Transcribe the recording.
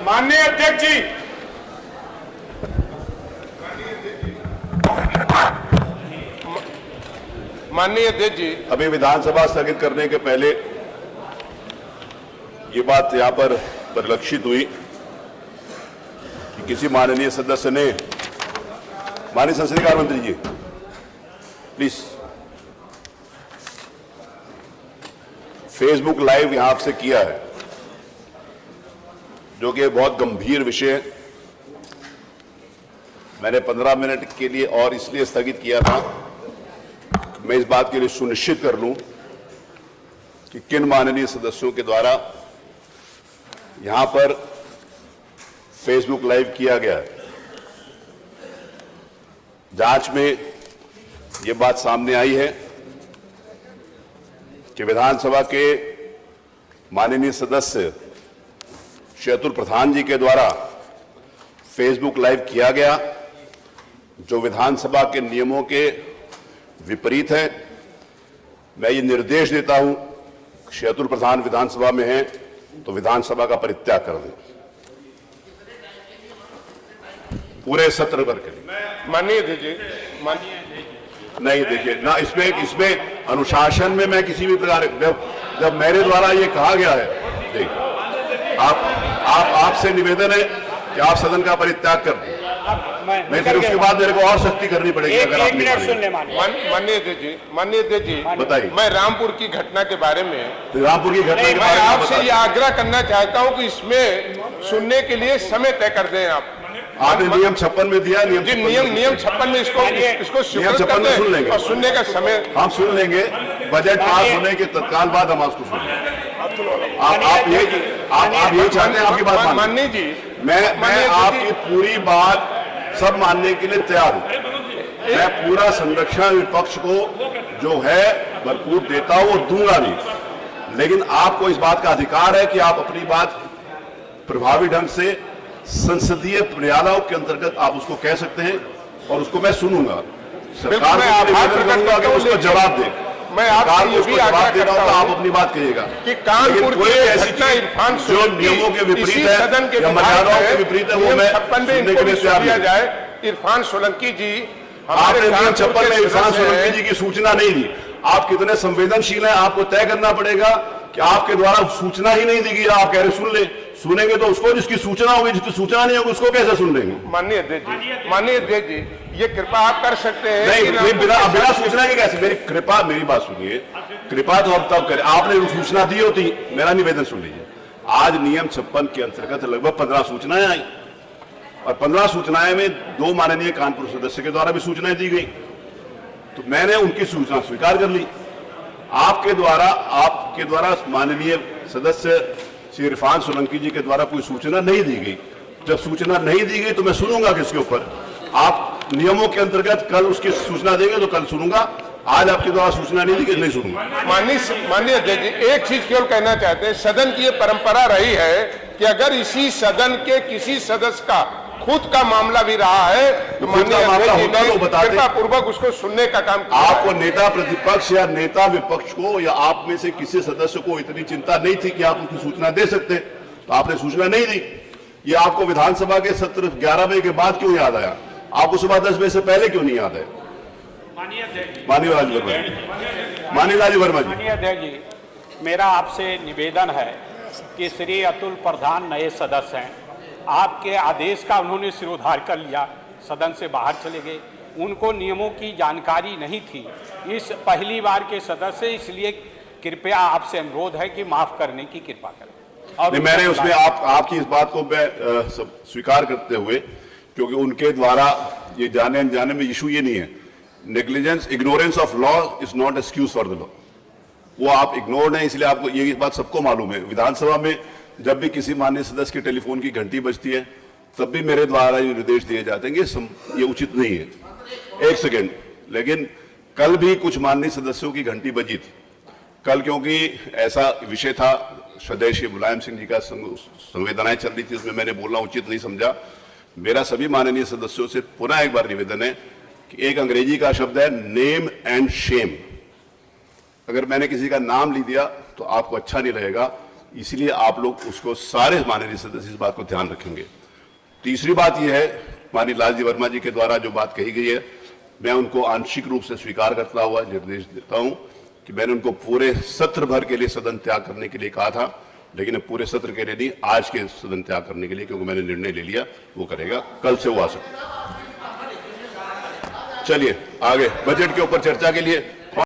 माननीय अध्यक्ष जी, माननीय अध्यक्ष जी, अभी विधानसभा स्थगित करने के पहले ये बात यहां पर परिलक्षित हुई कि किसी माननीय सदस्य ने, माननीय संसदीय कार्य मंत्री जी प्लीज, फेसबुक लाइव यहां से किया है, जो कि बहुत गंभीर विषय है। मैंने 15 मिनट के लिए और इसलिए स्थगित किया था, मैं इस बात के लिए सुनिश्चित कर लूं कि किन माननीय सदस्यों के द्वारा यहां पर फेसबुक लाइव किया गया है। जांच में यह बात सामने आई है कि विधानसभा के माननीय सदस्य श्री अतुल प्रधान जी के द्वारा फेसबुक लाइव किया गया, जो विधानसभा के नियमों के विपरीत है। मैं ये निर्देश देता हूं, श्री अतुल प्रधान विधानसभा में हैं तो विधानसभा का परित्याग कर दें पूरे सत्र भर के लिए। माननीय अध्यक्ष जी, नहीं देखिए ना, इसमें अनुशासन में मैं किसी भी प्रकार, जब मेरे द्वारा ये कहा गया है, देखिए आपसे निवेदन है कि आप सदन का परित्याग कर दें। मैं फिर उसके बाद मेरे को और सख्ती करनी पड़ेगी अगर आप नहीं मानेंगे। माननीय अध्यक्ष जी, माननीय अध्यक्ष जी, बताइए। मैं रामपुर की घटना के बारे में, रामपुर की घटना के मैं बारे में आपसे ये आग्रह करना चाहता हूं कि इसमें सुनने के लिए समय तय कर दें आप। आपने नियम 56 में दिया, नियम 56 में इसको नियम 56 में सुन लेंगे और सुनने का समय हम सुन लेंगे। बजट पास होने के तत्काल बाद हम उसको सुन लेंगे। आप ये चाहते हैं, आपकी बात माननीय जी, मैं आपकी पूरी बात सब मानने के लिए तैयार हूं। मैं पूरा संरक्षण विपक्ष को जो है भरपूर देता हूं और दूंगा भी, लेकिन आपको इस बात का अधिकार है कि आप अपनी बात प्रभावी ढंग से संसदीय मर्यादाओं के अंतर्गत आप उसको कह सकते हैं और उसको मैं सुनूंगा। सरकार को निवेदन करूंगा कि उसको जवाब दे। मैं आपसे ये भी आग्रह करता हूं, आप अपनी बात कहिएगा कि कानपुर की ऐसी इरफान जो नियमों के विपरीत है या मर्यादाओं के विपरीत है, वो मैं सुनने के लिए तैयार दिया जाए। इरफान सोलंकी जी, आपने नियम 56 में इरफान सोलंकी जी की सूचना नहीं दी। आप कितने संवेदनशील हैं, आपको तय करना पड़ेगा कि आपके द्वारा सूचना ही नहीं दी गई। आप कह रहे सुन ले, सुनेंगे तो उसको जिसकी सूचना होगी, जिसकी सूचना नहीं होगी उसको कैसे सुन लेंगे। माननीय अध्यक्ष जी, ये कृपा आप कर सकते हैं। नहीं, बिना सूचना के कैसे? मेरी बात सुनिए। कृपा तो हम तब करें, आपने सूचना दी होती। मेरा निवेदन सुन लीजिए। आज नियम 56 के अंतर्गत लगभग 15 सूचनाएं आई और 15 सूचनाएं में 2 माननीय कानपुर सदस्य के द्वारा भी सूचनाएं दी गई, तो मैंने उनकी सूचना स्वीकार कर ली। आपके द्वारा माननीय सदस्य श्री इरफान सोलंकी जी के द्वारा कोई सूचना नहीं दी गई। जब सूचना नहीं दी गई तो मैं सुनूंगा किसके ऊपर। आप नियमों के अंतर्गत कल उसकी सूचना देंगे तो कल सुनूंगा। आज आपके द्वारा सूचना नहीं दी गई, नहीं सुनूंगा। माननीय अध्यक्ष जी, एक चीज केवल कहना चाहते हैं, सदन की ये परंपरा रही है कि अगर इसी सदन के किसी सदस्य का खुद का मामला भी रहा है तो माननीय कृपा पूर्वक उसको सुनने का काम किया। आपको नेता प्रतिपक्ष या नेता विपक्ष को या आप में से किसी सदस्य को इतनी चिंता नहीं थी कि आप उसकी सूचना दे सकते, तो आपने सूचना नहीं दी। ये आपको विधानसभा के सत्र 11 बजे के बाद क्यों याद आया? आपको सुबह 10 बजे से पहले क्यों नहीं याद है? माननीय राजीव वर्मा जी, माननीय अध्यक्ष जी, मेरा आपसे निवेदन है कि श्री अतुल प्रधान नए सदस्य हैं। आपके आदेश का उन्होंने सिरोधार कर लिया, सदन से बाहर चले गए। उनको नियमों की जानकारी नहीं थी। इस पहली बार के सदस्य, इसलिए कृपया आपसे अनुरोध है कि माफ करने की कृपा करें। और मैंने उसमें आपकी इस बात को मैं स्वीकार करते हुए, क्योंकि उनके द्वारा ये जाने अनजाने में इशू ये नहीं है। Negligence, ignorance of law is not excuse for the law. वो आप इग्नोर्ड हैं, इसलिए आपको ये बात सबको मालूम है। विधानसभा में जब भी किसी माननीय सदस्य के टेलीफोन की घंटी बजती है तब भी मेरे द्वारा ये निर्देश दिए जाते हैं कि ये उचित नहीं है। एक सेकेंड, लेकिन कल भी कुछ माननीय सदस्यों की घंटी बजी थी। कल क्योंकि ऐसा विषय था, स्वदेशी मुलायम सिंह जी का संवेदनाएं चल रही थी, उसमें मैंने बोलना उचित नहीं समझा। मेरा सभी माननीय सदस्यों से पुनः एक बार निवेदन है कि एक अंग्रेजी का शब्द है नेम एंड शेम। अगर मैंने किसी का नाम ले दिया तो आपको अच्छा नहीं रहेगा, इसलिए आप लोग उसको सारे माननीय सदस्य इस बात को ध्यान रखेंगे। तीसरी बात यह है, माननीय लालजी वर्मा जी के द्वारा जो बात कही गई है, मैं उनको आंशिक रूप से स्वीकार करता हुआ निर्देश देता हूं कि मैंने उनको पूरे सत्र भर के लिए सदन त्याग करने के लिए कहा था, लेकिन पूरे सत्र के लिए नहीं, आज के सदन त्याग करने के लिए, क्योंकि मैंने निर्णय ले लिया वो करेगा, कल से वो आ सकता। चलिए आगे बजट के ऊपर चर्चा के लिए